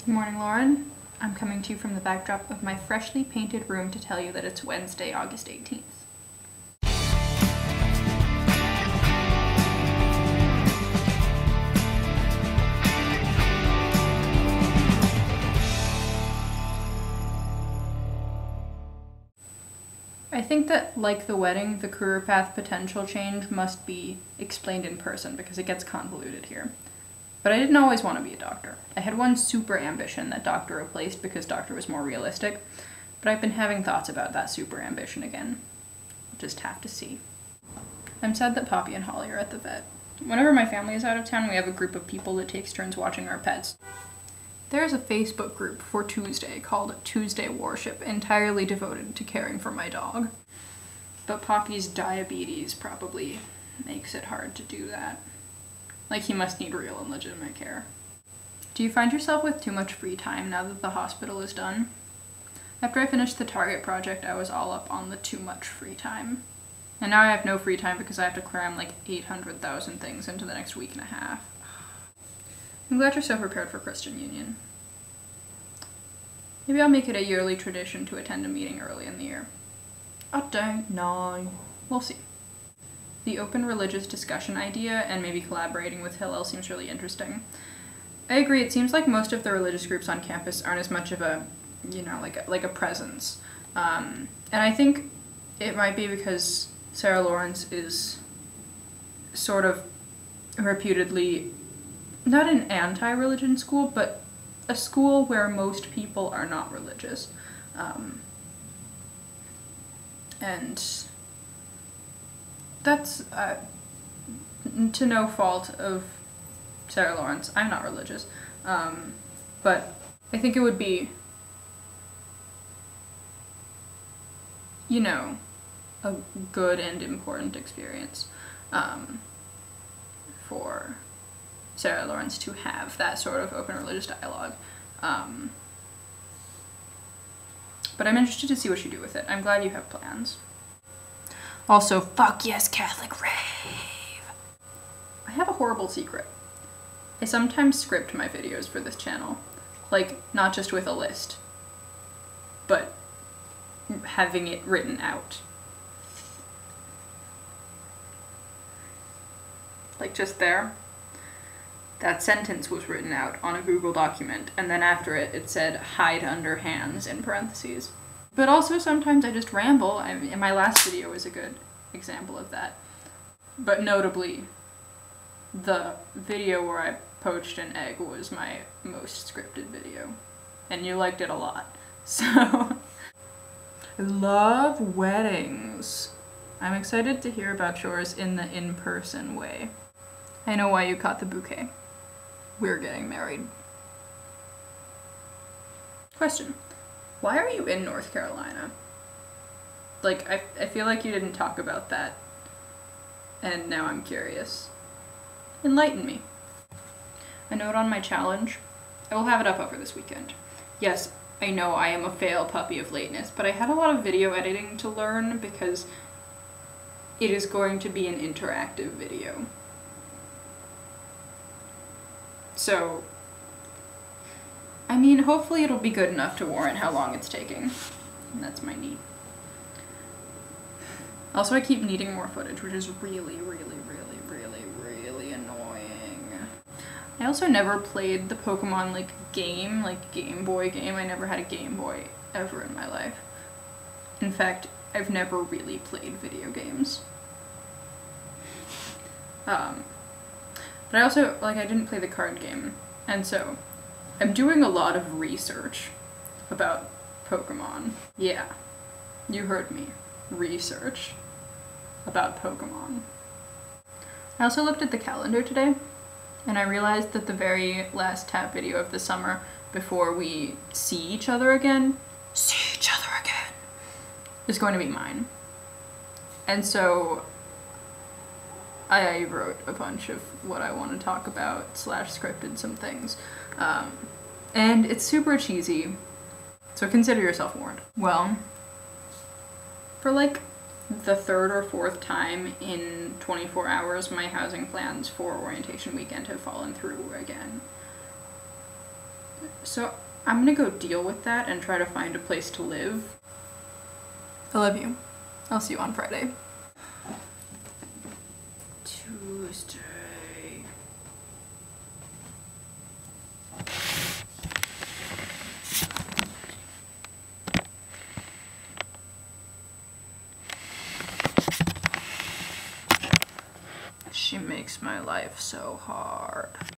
Good morning, Lauren. I'm coming to you from the backdrop of my freshly painted room to tell you that it's Wednesday, August 18th. I think that, like the wedding, the career path potential change must be explained in person because it gets convoluted here. But I didn't always want to be a doctor. I had one super ambition that doctor replaced because doctor was more realistic, but I've been having thoughts about that super ambition again. We'll just have to see. I'm sad that Poppy and Holly are at the vet. Whenever my family is out of town, we have a group of people that takes turns watching our pets. There's a Facebook group for Tuesday called Tuesday Worship, entirely devoted to caring for my dog. But Poppy's diabetes probably makes it hard to do that. Like, he must need real and legitimate care. Do you find yourself with too much free time now that the hospital is done? After I finished the Target project, I was all up on the too much free time. And now I have no free time because I have to cram like 800,000 things into the next week and a half. I'm glad you're so prepared for Christian Union. Maybe I'll make it a yearly tradition to attend a meeting early in the year. I don't know. We'll see. The open religious discussion idea and maybe collaborating with Hillel seems really interesting. I agree, it seems like most of the religious groups on campus aren't as much of a, you know, like a presence. And I think it might be because Sarah Lawrence is sort of reputedly not an anti-religion school, but a school where most people are not religious. And that's to no fault of Sarah Lawrence. I'm not religious. But I think it would be, you know, a good and important experience for Sarah Lawrence to have that sort of open religious dialogue. But I'm interested to see what you do with it. I'm glad you have plans. Also, fuck yes, Catholic rave! I have a horrible secret. I sometimes script my videos for this channel. Like, not just with a list, but having it written out. Like just there. That sentence was written out on a Google document, and then after it, it said, hide under hands in parentheses. But also sometimes I just ramble, and my last video is a good example of that. But notably, the video where I poached an egg was my most scripted video, and you liked it a lot, so. I love weddings. I'm excited to hear about yours in the in-person way. I know why you caught the bouquet. We're getting married. Question. Why are you in North Carolina? Like, I feel like you didn't talk about that, and now I'm curious. Enlighten me. A note on my challenge. I will have it up over this weekend. Yes, I know I am a fail puppy of lateness, but I had a lot of video editing to learn because it is going to be an interactive video. So, I mean, hopefully it'll be good enough to warrant how long it's taking. And that's my need. Also, I keep needing more footage, which is really, really, really, really, really annoying. I also never played the Pokemon, like, game, like, Game Boy game. I never had a Game Boy ever in my life. In fact, I've never really played video games. But I also, like, I didn't play the card game, and so I'm doing a lot of research about Pokemon. Yeah, you heard me. Research about Pokemon. I also looked at the calendar today, and I realized that the very last TAFF video of the summer before we see each other again, is going to be mine. And so I wrote a bunch of what I want to talk about, / scripted some things. And it's super cheesy, so consider yourself warned. Well, for like the third or fourth time in 24 hours, my housing plans for orientation weekend have fallen through again. So I'm gonna go deal with that and try to find a place to live. I love you. I'll see you on Friday. Tuesday. She makes my life so hard.